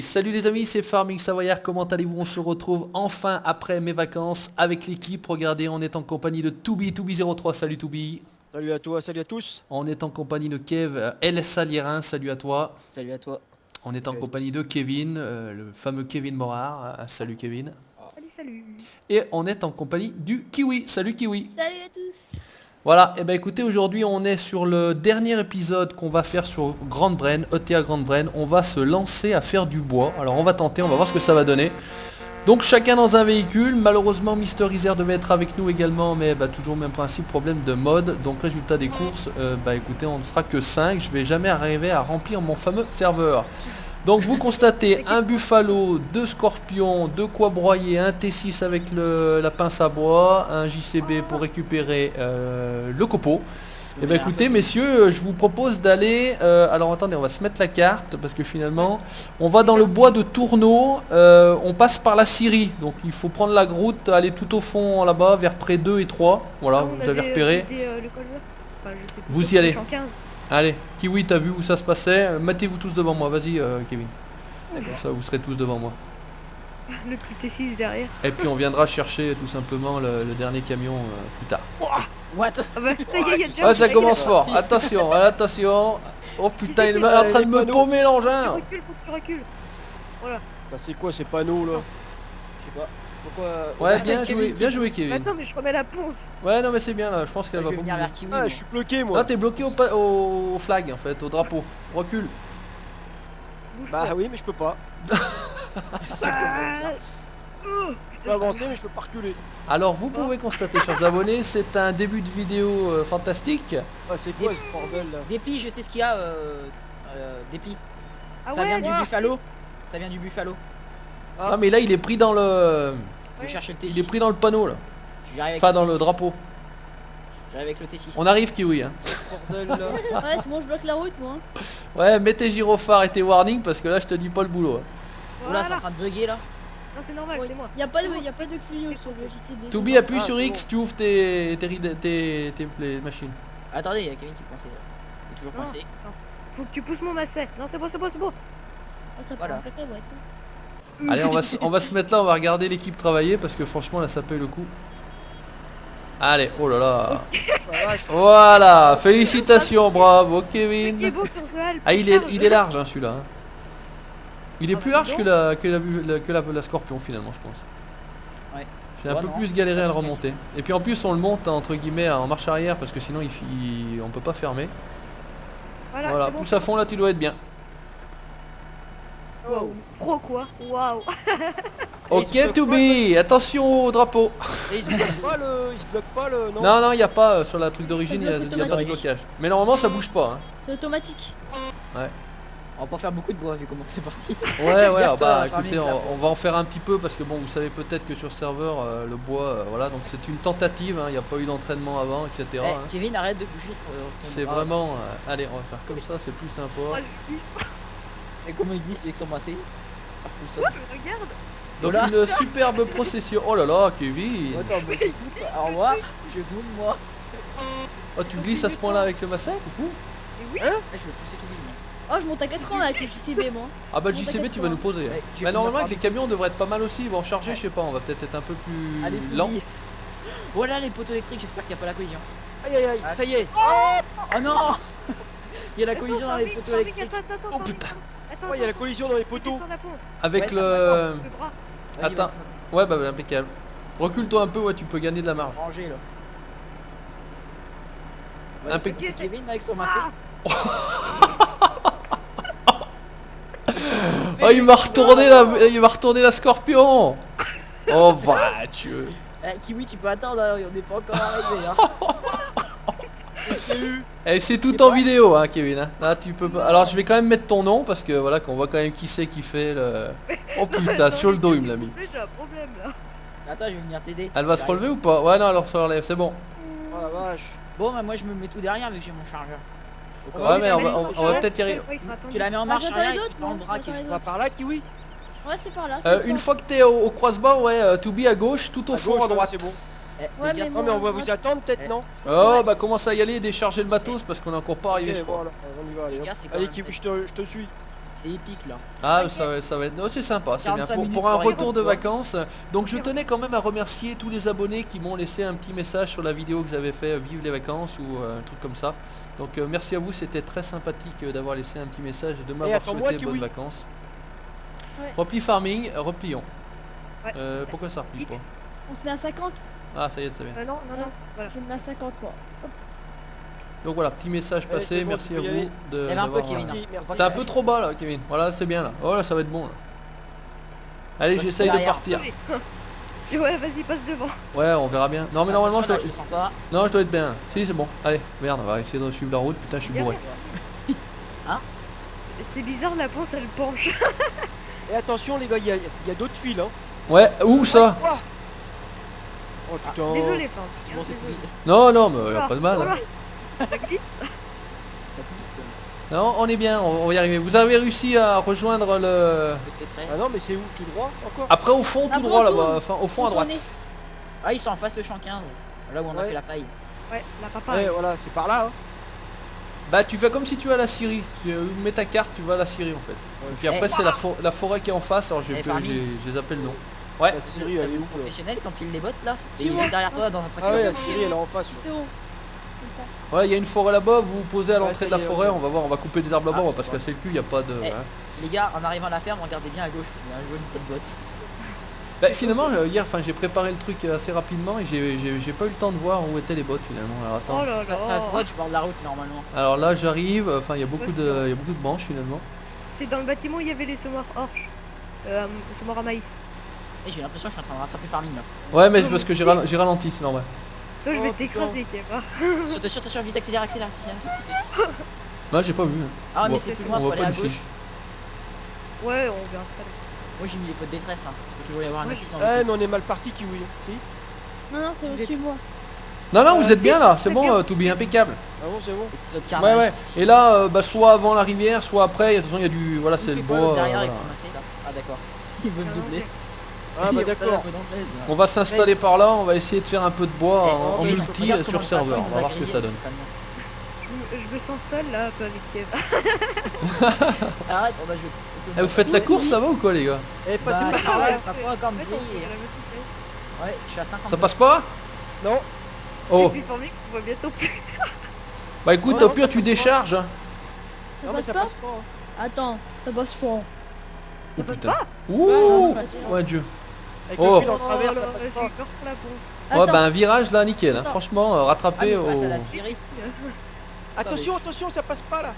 Et salut les amis, c'est Farming Savoyard, comment allez-vous? On se retrouve enfin après mes vacances avec l'équipe. Regardez, on est en compagnie de Toubi03, salut Toubi. Salut à toi, salut à tous. On est en compagnie de Kev, LSA Lierin, salut à toi. Salut à toi. On est en Salut à compagnie tous. de Kevin, le fameux Kevin Morard, salut Kevin. Salut. Et on est en compagnie du Kiwi, salut Kiwi. Salut à tous. Voilà, et ben écoutez, aujourd'hui on est sur le dernier épisode qu'on va faire sur Grande Brenne, ETA Grande Brenne. On va se lancer à faire du bois. Alors on va tenter, on va voir ce que ça va donner. Donc chacun dans un véhicule. Malheureusement Mister Iser devait être avec nous également, mais bah, toujours le même principe, problème de mode. Donc résultat des courses, bah écoutez, on ne sera que 5. Je vais jamais arriver à remplir mon fameux serveur. Donc vous constatez un buffalo, 2 scorpions, 2 quoi broyer, un T6 avec la pince à bois, un JCB pour récupérer le copeau. Et bien écoutez messieurs, je vous propose d'aller, alors attendez, on va se mettre la carte parce que finalement on va dans le bois de Tourneau, on passe par la Syrie, donc il faut prendre la route, aller tout au fond là-bas vers près 2 et 3, voilà, vous avez repéré, vous y allez. Allez, Kiwi, t'as vu où ça se passait? Mettez-vous tous devant moi, vas-y Kevin. Comme ça, vous serez tous devant moi. Le petit T6 derrière. Et puis on viendra chercher tout simplement le dernier camion plus tard. What? Ah bah ça y est, il y a déjà. Ah, ça commence fort, attention, attention. Oh putain, il est en train de me paumer l'engin. Faut que tu recules. Voilà. Ça c'est quoi ces panneaux là? Je sais pas. Faut quoi? Ouais, bien joué Kevin. Attends, mais je remets la ponce. Ouais, non mais c'est bien là, je pense Je qu'elle va vais pas venir bouger. vers Kiwi. Ah, je suis bloqué moi. Là t'es bloqué au flag en fait, au drapeau. Recule. Bouge Bah pas. oui, mais je peux pas. Ça commence bien. Je peux avancer, mais je peux pas reculer. Alors vous pouvez constater, chers abonnés, c'est un début de vidéo fantastique. Ah, c'est quoi ce bordel là? Dépli, je sais ce qu'il y a. Dépli. Ah Ça ouais, vient du ouais. buffalo. Ça vient du buffalo. Ah. Non mais là il est pris dans le... Je vais chercher le T6. Il est pris dans le panneau là. J'arrive avec Enfin dans T6. le drapeau. J'arrive avec le T6. On arrive Kiwi hein. Bordel là. Ouais, c'est bon, je bloque la route, moi. Ouais, mets tes gyrophares et tes warnings parce que là je te dis pas le boulot. hein. Oula, c'est Voilà. en train de bugger là. Non, c'est normal, c'est moi. Y a pas de clignon sur le JCB. Toubi appuie Ah, sur c'est X, tu ouvres tes les machines. Attendez, il y a Kevin qui est coincé là. Il est toujours Non. coincé. Faut que tu pousses mon masset. Non, c'est bon, c'est bon, c'est bon. Ah, ça Voilà. prend un cacahuète. Allez, on va se mettre là, on va regarder l'équipe travailler parce que franchement là ça paye le coup. Allez, oh là là. Ah, vache. Voilà, félicitations, bravo Qui est Kevin. bon sur ce Alp. Ah il est large hein, celui-là. hein. Il est Ah, plus bah, large dis que la Scorpion finalement je pense. Ouais. J'ai un Ouais, peu non, plus galéré ça, à le c'est remonter. Et puis en plus on le monte entre guillemets en marche arrière parce que sinon on peut pas fermer. Voilà, c'est bon. pousse à fond là, tu dois être bien. Waouh. Pro quoi. Waouh. Ok Toubi, attention au drapeau. Et il se bloque pas le. Non. Non, non, il n'y a pas sur la truc d'origine, il Ça n'y bloque a pas de automatique. blocage. Mais normalement ça bouge pas. Hein. C'est automatique. On va pas faire beaucoup de bois vu comment c'est parti. Ouais, ouais, Gaffe-toi, bah Farming, écoutez, là, on va en faire un petit peu parce que bon, vous savez peut-être que sur serveur, le bois, voilà, donc c'est une tentative, hein, il n'y a pas eu d'entraînement avant, etc. Eh, hein. Kevin, arrête de bouger ton C'est bras. vraiment. Allez, on va faire comme ça, c'est plus Oh, sympa. le glisse. Et comment il glisse avec son massé? Faire comme ça. Regarde. Donc Voilà. une superbe procession. Oh là là, Kevin. Attends, mais c'est tout. Au revoir, je doule moi. Oh, tu glisses à ce point-là avec le massac, t'es fou? Et oui. Eh, je vais pousser tout le monde. Oh, je monte à 4 ans avec le JCB, moi. Ah bah le JCB, tu vas nous poser. hein. Ouais, tu Mais vas normalement, finir avec les par camions, on devrait être pas mal aussi. Bon, chargé, je sais pas, on va peut-être être un peu plus Allez, tout lent. mis. Voilà les poteaux électriques, j'espère qu'il n'y a pas la collision. Aïe aïe aïe, ça y est. Oh non. Il y a la collision dans les Attends, poteaux Farming, électriques. attends, Oh, putain. Attends, Ouais, il y a la collision dans les poteaux. descends la ponce. Avec Ouais, ça le. Le bras. Vas-y, Attends. Ouais, bah impeccable. Recule-toi un peu, ouais, tu peux gagner de la marge. Rangé là. Impeccable. C'est Kevin avec son massé. Ah. Oh, il m'a retourné la Scorpion. Oh, va, tu. Eh, Kiwi, tu peux attendre, hein, on n'est pas encore arrivé. Hein. Eh, c'est tout en vidéo, hein, Kevin. hein. Là, tu peux pas. Alors, je vais quand même mettre ton nom parce que voilà, qu'on voit quand même qui c'est qui fait le. Oh putain, sur le dos, il me l'a mis. J'ai un problème là. Attends, je vais venir t'aider. Elle va se relever ou pas? Ouais, non, alors ça relève, c'est bon. Oh la vache. Bon, bah moi je me mets tout derrière vu que j'ai mon chargeur. Au cas Ouais, où. mais on va peut-être y arriver. Ouais, il sera attendu. Tu la mets en marche j'attends arrière les et tu autres, te mets en moi, bras, j'attends Kevin. les On va par là, Kiwi. Ouais, c'est par là. Une fois que t'es au croisebas, ouais, to be à gauche, tout au À fond gauche, à droite. C'est bon. Eh, Ouais, les gars, mais Non, mais on va vous y attendre peut-être, Eh. non? Oh, bah commence à y aller, décharger le matos parce qu'on est encore pas arrivé, Ok, je crois. voilà, on y va, allez. Les hop. gars, c'est quand Allez, même- Kiwi, je te suis. C'est épique là. Ah, ça va être... Non, c'est sympa, c'est bien. 45 Pour minutes un pour rien, retour de quoi. vacances. Donc je tenais quand même à remercier tous les abonnés qui m'ont laissé un petit message sur la vidéo que j'avais fait Vive les vacances ou un truc comme ça. Donc merci à vous, c'était très sympathique d'avoir laissé un petit message et de m'avoir attends-moi, souhaité bonnes Kiwi. vacances. Ouais. Repli farming, replions. Ouais. Pourquoi ça replie pas? X. On se met à 50. Ah, ça y est, ça vient. Non, non, non. Voilà. Je me mets à 50 moi. Donc voilà, petit message Allez, passé, c'est bon, merci tu à peux y vous aller. de Lève un peu, d'avoir, Kevin. Merci, merci. T'es un peu trop bas là, Kevin. Voilà, c'est bien là. Oh là, ça va être bon là. Allez, Passe j'essaye de derrière. partir. Ouais, vas-y, passe devant. Ouais, on verra bien. Non, mais normalement, Attention, là, je le sens pas. Non, je dois être bien. Si, c'est bon. Allez, merde, on va essayer de suivre la route. Putain, je suis bourré. C'est bizarre, la ponce elle penche. Et attention les gars, il y a d'autres fils hein. Ouais, où ça? Quoi? Oh putain. Désolé, enfin. C'est bon, c'est tout. Non, non, mais y a pas de mal. Hein. Ça glisse. Ça glisse. Non, on est bien, on va y arriver. Vous avez réussi à rejoindre le... Avec les traits. Ah non mais c'est où? Tout droit encore? Après, au fond, tout Après, droit on là-bas. tourne. Enfin, au fond à droite. Ah, ils sont en face de champ 15. Là où on a Ouais. fait la paille. Ouais, la papa. Ouais voilà, c'est par là hein. Bah, tu fais comme si tu vas à la Syrie. Tu mets ta carte, tu vas à la Syrie en fait. Et puis après, Eh. c'est la forêt qui est en face. Alors, Eh, Farmy. je les appelle le nom. Ouais. La Syrie elle est où? là Professionnel quand il les bottes là. Et C'est il moi. est derrière toi dans un Ah tracteur. ouais, la Syrie elle est en face. ouais. C'est bon. Ouais, il y a une forêt là-bas. Vous vous posez à Ouais, l'entrée ça de la y est, forêt. ok. On va voir, on va couper des arbres là-bas. Ah, On va pas se ouais. casser le cul. Il n'y a pas de. Eh. hein. Les gars, en arrivant à la ferme, regardez bien à gauche. Il y a un joli tas de bottes. Bah, finalement, hier, enfin, j'ai préparé le truc assez rapidement et j'ai pas eu le temps de voir où étaient les bottes finalement. Alors attends. Oh là là. Ça se voit du bord de la route normalement. Alors là, j'arrive. Enfin, il y a beaucoup de branches finalement. C'est dans le bâtiment où il y avait les semoirs orge. Semoirs à maïs. Et j'ai l'impression que je suis en train de rattraper Farming là. Ouais, mais Non, c'est parce que mais j'ai ralenti, c'est normal. Toi, je vais Oh, t'écraser, Kev. Sur, vite, accélère, accélère. Ce petit T6. Non, j'ai pas vu. Ah, mais Bon, c'est plus on loin, faut voit aller pas à d'ici. gauche. Ouais, on verra tout à l'heure. Moi j'ai mis les fautes de détresse. Hein. Il peut toujours y avoir un Ouais. accident. Ouais mais on est mal parti Kiwi. Si? Non, non, c'est Vous au-dessus de moi. Non, non, vous êtes si, bien là. C'est c'est bon, bien. tout bien, impeccable. Ah bon c'est bon? Épisode Ouais, carnage. ouais. Et là, bah, soit avant la rivière, soit après. De toute façon, il y a du. Voilà, c'est le quoi, bois. derrière voilà. avec son massé là. Ah d'accord. Il veut me Ah, doubler. ok. Ah bah Il est d'accord. pas la bonne anglaise, là. On va s'installer par là. On va essayer de faire un peu de bois en Kevin, multi regarde sur comment serveur. le On va voir ce que patron ça nous a donne. grillé, Je me sens seule là, un peu avec Kev. Arrête, on va jouer tout. Eh, vous faites la course, ça va ou quoi, les gars? Eh Bah, passez je pas sais par pas, là. pas encore me En fait, on griller. fait la même vitesse. Ouais, je suis à 50. Ça passe pas? Non. Oh. Et puis, pour mec, on voit bientôt plus. Bah écoute, Ouais, au non, pire, ça tu passe pas. décharges. hein. Non mais ça passe pas. hein. Attends, ça bosse pas. Oh Ça passe putain. pas. Ouh. facile, hein. Ouais, Dieu. Avec Oh. le fil en travers ça là, passe j'ai pas. peur pour la ponce. Ouais, Attends, bah un virage là, nickel. hein. Attends. Franchement, Ah, rattrapé mais au. passe à la Syrie. Attention, attention, ça passe pas là.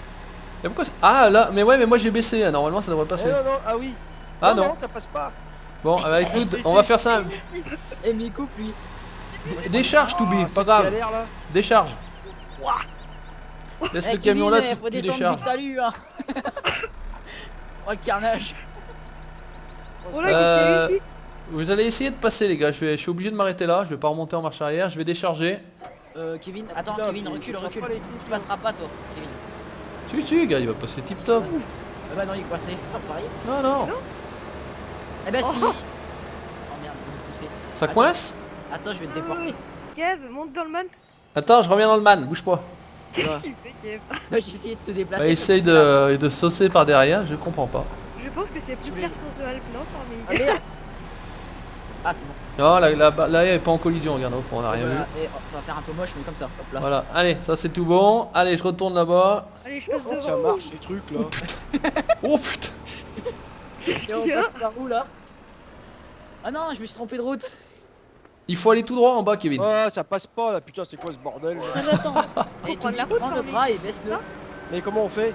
Et pourquoi Ah là, mais ouais, mais moi j'ai baissé. hein. Normalement, ça devrait Eh passer. non, non, ah oui. Ah non. ça passe pas. Bon, bah écoute, on va faire ça. Et mes coupes lui. Décharge, Toubi, Ah, pas cette grave. galère, là. Décharge. Laisse Eh, le camion là, Kevin, faut tu descendre décharges. du talus hein. Oh le carnage. Oh là, j'ai réussi. Vous allez essayer de passer, les gars. Je suis obligé de m'arrêter là. Je vais pas remonter en marche arrière. Je vais décharger. Kevin, attends Putain, Kevin, mais recule, c'est recule. sympa, les trucs, Tu là. passeras pas toi, Kevin. Si, gars, il va passer tip top. Ah bah non, il est coincé. Ah, pareil. Non, non. Eh bah si. Oh merde, il va me pousser. Ça Attends. coince? Attends, je vais te déporter. Kev, monte dans le man. Attends, je reviens dans le man. Bouge pas. Qu'est-ce Ouais. qu'il fait, Kev? Bah, j'ai essayé de te déplacer. Bah, essaye de saucer par derrière. Je comprends pas. Je pense que c'est plus Je clair l'ai. sans The Alpes, non, Ah Farming? merde. Ah c'est bon. Non, là, elle est pas en collision. Regarde, hop, on a rien vu. Voilà. Et, oh, ça va faire un peu moche, mais comme ça. Hop là. Voilà. Allez, ça c'est tout bon. Allez, je retourne là-bas. Allez, je passe Oh, ça devant. marche ces trucs là. Oh putain. Et on passe par où là? Ah non, je me suis trompé de route. Il faut aller tout droit en bas, Kevin. Ah ça passe pas là, putain c'est quoi ce bordel là. mais attends. Et prendre tu la route, prends le Farming. bras et baisse-le. Ça Mais comment on fait?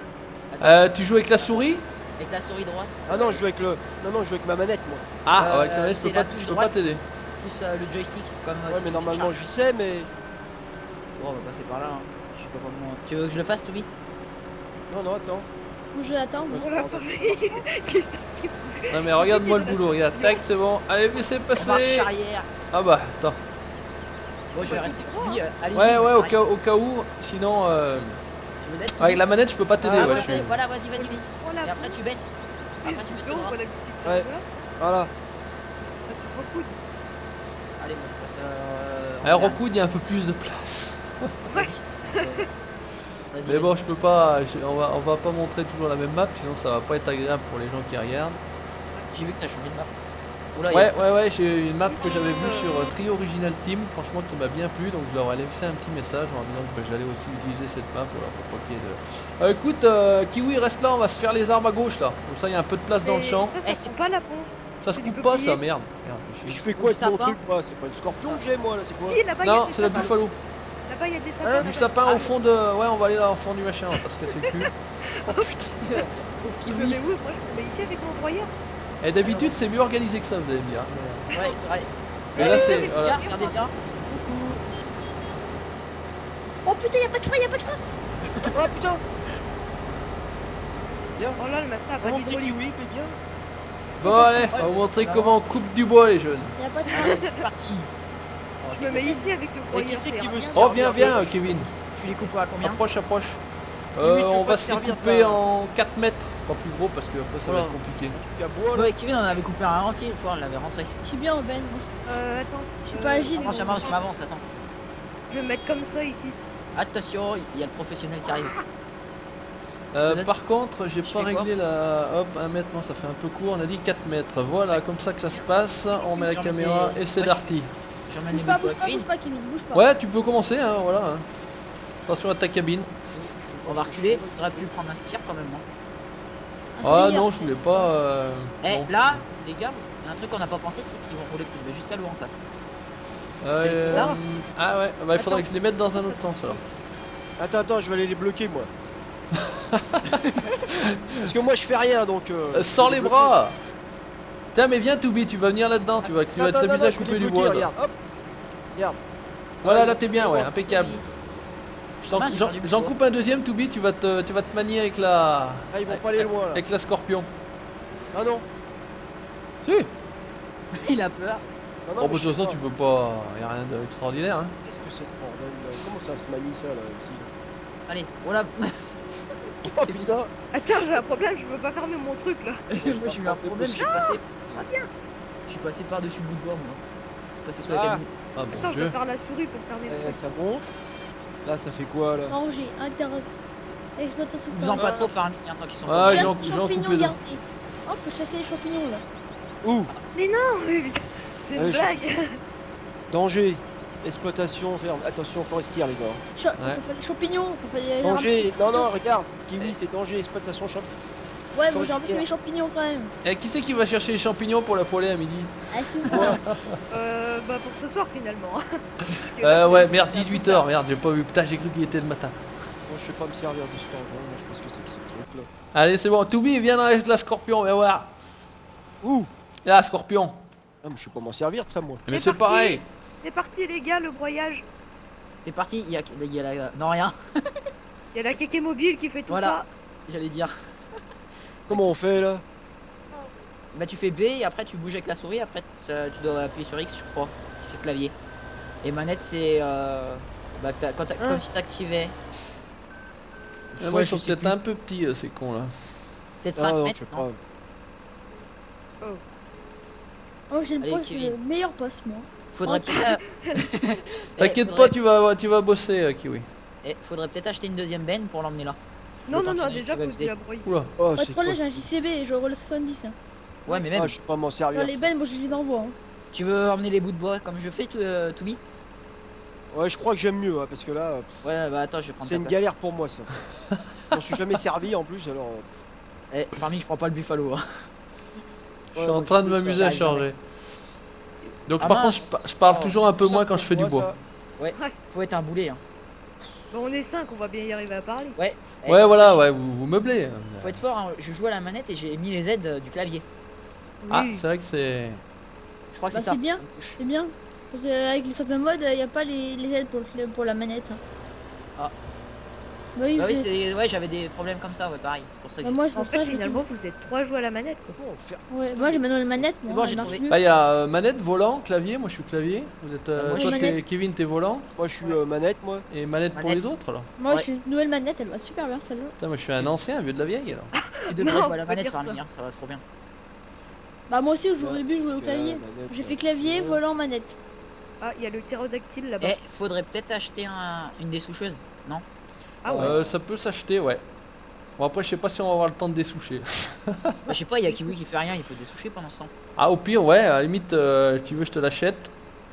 Tu joues avec la souris? Avec la souris droite. Ah non je joue avec le. Non non je joue avec ma manette moi. Ah, avec la manette, c'est je la peux touche pas droite. t'aider. Plus le joystick. Comme Ouais si mais tu normalement faisais j'y sais mais. Bon, on va passer par là. Hein. Je sais pas comment. Tu veux que je le fasse, Toby? Non non attends. Faut que je l'attends. Oh là, Farming. Qu'est-ce qu'il fait? Non mais regarde-moi le boulot, regarde, tac, c'est bon. Allez, laissez On marche passer. arrière. Ah bah, attends. Bon, je vais rester avec Toby. Allez-y. Ouais, ouais, au arrête. cas où, sinon, Tu veux d'être avec la manette, je peux pas t'aider, Ah, ouais, ouais. je suis... Voilà, vas-y, vas-y, vas-y. Oh là, Et après, tu baisses. Après, tu baisses le on bras. voit la petite Ouais. là. Voilà. Ah, c'est pas cool. Allez, moi, je passe. Alors, au coude, il y a un peu plus de place. Vas-y. Vas-y, Mais vas-y. bon, je peux pas, on va pas montrer toujours la même map, sinon ça va pas être agréable pour les gens qui regardent. J'ai vu que t'as changé de map. Oula, Ouais, j'ai une map que j'avais vue sur Trio Original Team, franchement qui m'a bien plu, donc je leur ai laissé un petit message en disant que j'allais aussi utiliser cette map pour pas qu'il y ait de... écoute, Kiwi reste là, on va se faire les arbres à gauche là, comme ça il y a un peu de place dans le champ. Ça Eh, se c'est- prend pas la ponce. Ça se c'est du coupe pas ça, peuplier. merde. Merde, fais Je chier. fais Ou quoi du avec mon sapin. truc moi? C'est pas une scorpion que j'ai moi là, c'est quoi? Si, là-bas, il y a Non, des c'est la sapins. buffalo. Là-bas, il y a des sapins. Hein Du là-bas. sapin au fond de... Ouais, on va aller là au fond du machin, on va pas se casser le cul. Oh putain. Pauvre Je me Kiwi. mets où? Moi, je me mets ici avec mon broyeur. Et d'habitude c'est mieux organisé que ça, vous allez me dire. Ouais, c'est vrai. Mais là c'est... Regarde, Voilà. regardez bien. Coucou. Oh putain, y'a pas de frein, y'a pas de frein. Ah putain! Oh là, le matin a pas Mon petit d'hydraulique. kiwi, fais bien! Bon allez, on va vous montrer comment on coupe du bois les jeunes. Y'a pas de frein. Allez, c'est parti. Oh, Je c'est me mets cool. ici avec le Et broyeur. qui c'est qui ça veut ira se bien. Oh viens, viens Kevin. Tu les coupes à combien? Approche, approche. Oui, tu On peux va pas se te servir de découper ça. en 4 mètres, pas plus gros parce que après ça va Oh. être compliqué. Tu as bois là? Ouais, Kevin on en avait coupé un entier une fois, on l'avait rentré. Je suis bien, Ben. Attends. Je suis pas agile. Avance, avance, je m'avance, attends. Je vais me mettre comme ça ici. Attention, il y a le professionnel qui arrive. Peut-être- Par contre, j'ai Je pas fais quoi réglé la... Hop, 1 mètre, non ça fait un peu court, on a dit 4 mètres. Voilà, comme ça que ça se passe, on met la J'en caméra mets- et c'est Ouais, darty. J'emmène les Bouge pas, bouts bouge à pas, Kevin. bouge pas, Kevin, bouge pas. Ouais, tu peux commencer, hein, voilà. Hein. Attention à ta cabine. On va reculer, on aurait pu prendre un steer quand même, non? Ah non, je voulais pas... Eh, bon. là, les gars, il y a un truc qu'on n'a pas pensé, c'est qu'ils vont rouler peut-être jusqu'à l'eau en face. Euh, ça ah ouais, bah, il faudrait que je les mette dans un autre sens alors. Attends, je vais aller les bloquer moi. Parce que moi je fais rien donc. Sans je les vais bras. Tiens mais viens Toubi, tu vas venir là-dedans, tu vas bloquer. t'amuser à je vais couper les du bloquer, bois. toi. Regarde, hop. Regarde. Voilà, là t'es bien, ouais, Bon, impeccable. c'est fini. Mince, j'ai perdu J'en le coupe un deuxième Toubi, tu vas te manier avec la... Ah ils vont pas aller loin là. Avec la scorpion. Ah non. Si. Il a peur. Ah non, Oh bah mais de je toute sais façon pas. tu peux pas... Y a rien d'extraordinaire hein. Qu'est-ce que c'est ce bordel là? Comment ça se manie ça là aussi? Allez, voilà. Qu'est-ce que Oh c'est putain. Attends, j'ai un problème, je veux pas fermer mon truc là. Moi j'ai eu un problème, je suis passé. Je suis passé par-dessus le bout de bois moi. Passé sous la Ah. cabine. Ah Attends, mon je vais dieu. faire la souris pour fermer le Eh, truc. ça monte. Là ça fait quoi là? Ranger, interroge. Exploitation. Vous en pas trop farming hein, tant qu'ils sont Ah, pas. j'ai Chasse en- les j'ai en champignons, coupé deux. gardez. Oh, faut chasser les champignons là. Ouh. Mais non, mais putain, c'est une Ouais, je- blague. Danger. Exploitation ferme. Attention forestière les gars. Ouais. Faut faire les champignons. Faut faire les... Danger. Non, regarde. Kiwi c'est danger. Exploitation champignon. Ouais, moi j'ai forestière. envie les champignons quand même. Et qui c'est qui va chercher les champignons pour la poêler à midi? Ah, c'est moi. Bah pour ce soir finalement. Parce que là, Ouais c'est- merde, c'est un 18h, merde, j'ai pas vu. Putain, j'ai cru qu'il était le matin. Moi je sais pas me servir du sport. Moi je pense que c'est que ce truc là. Allez, c'est bon. Toubi, viens dans la scorpion, viens voir. Ouh. Là, scorpion. Ah mais je sais pas m'en servir de ça moi. Mais C'est c'est parti. pareil. C'est parti les gars, le broyage. C'est parti, il y a la. Non rien, Il y a la kéké mobile qui fait tout voilà, j'allais dire. Comment on fait là? Bah tu fais B et après tu bouges avec la souris, après tu dois appuyer sur X je crois, si c'est clavier. Et manette c'est bah comme si t'activais. Moi, Ouais, ils sont je sais peut-être plus. un peu petits, ces cons là. Peut-être Ah 5 non, je mètres, sais non? pas. Oh, j'ai Allez, le Kevin. meilleur poste moi. Faudrait Oh, peut-être. T'inquiète faudrait- pas, tu vas bosser, Kiwi. faudrait peut-être acheter une deuxième benne pour l'emmener là. Non, Le non, temps non, qu'il déjà va faut vider. de la broyer. Oula. Oh Pas de c'est problème, quoi? j'ai un JCB et je roule 70. Hein. Ouais mais même, Ah je sais pas m'en servir. Dans les ça. bennes, moi je les envoie. Hein. tu veux emmener les bouts de bois comme je fais Toubi? Ouais je crois que j'aime mieux hein, parce que là Ouais bah attends je vais prendre c'est ta une place. galère pour moi ça. Je m'en suis jamais servi en plus alors. Farming je prends pas le buffalo hein. Je suis en train de m'amuser à ça, charger. Donc Ah par contre, mince. je parle Oh, toujours un peu Ça, moins quand pour je fais du moi, bois. ça. Faut être un boulet hein. Bon, on est 5, on va bien y arriver à parler. Ouais. Ouais, voilà, ouais, vous meublez. Faut être fort, hein. Je joue à la manette et j'ai mis les aides du clavier. Ah, Oui. c'est vrai que c'est... Je crois que Bah, c'est ça. c'est bien. C'est bien. Parce qu'avec les certains modes, il n'y a pas les aides pour la manette. Hein. Ah. Bah oui, Bah oui, c'est- ouais, j'avais des problèmes comme ça, ouais, pareil. C'est pour ça que bah, j'ai- moi, c'est En pour ça fait, que finalement, vous êtes 3 joués à la manette. Quoi. Comment on fait? Ouais, moi j'ai maintenant la manette. C'est Moi, bon, elle j'ai marche trouvé. mieux. Là, il y a manette, volant, clavier. Moi, je suis clavier. Vous êtes... moi, je toi, suis t'es- manette. Kevin, t'es volant. Moi je suis manette moi. Et manette pour Manette. les autres, alors. Moi, Ouais. je suis une nouvelle manette, elle va super bien celle-là. Putain, moi, je suis un ancien, un vieux de la vieille, alors. Tu devrais Non, jouer à la faut manette, dire Farming, ça. hein, ça va trop bien. Bah, moi aussi, au Ouais, début, je jouais au parce que clavier. la manette, J'ai fait clavier, volant, manette. Ah, il y a le ptérodactyle là-bas. Eh, faudrait peut-être acheter une des soucheuses, non? Ah ouais. Ça peut s'acheter, ouais. Bon après je sais pas si on va avoir le temps de dessoucher. Bah, je sais pas, il y a Kiwi qui fait rien, il peut dessoucher pendant ce temps. Ah au pire ouais, à la limite tu veux je te l'achète.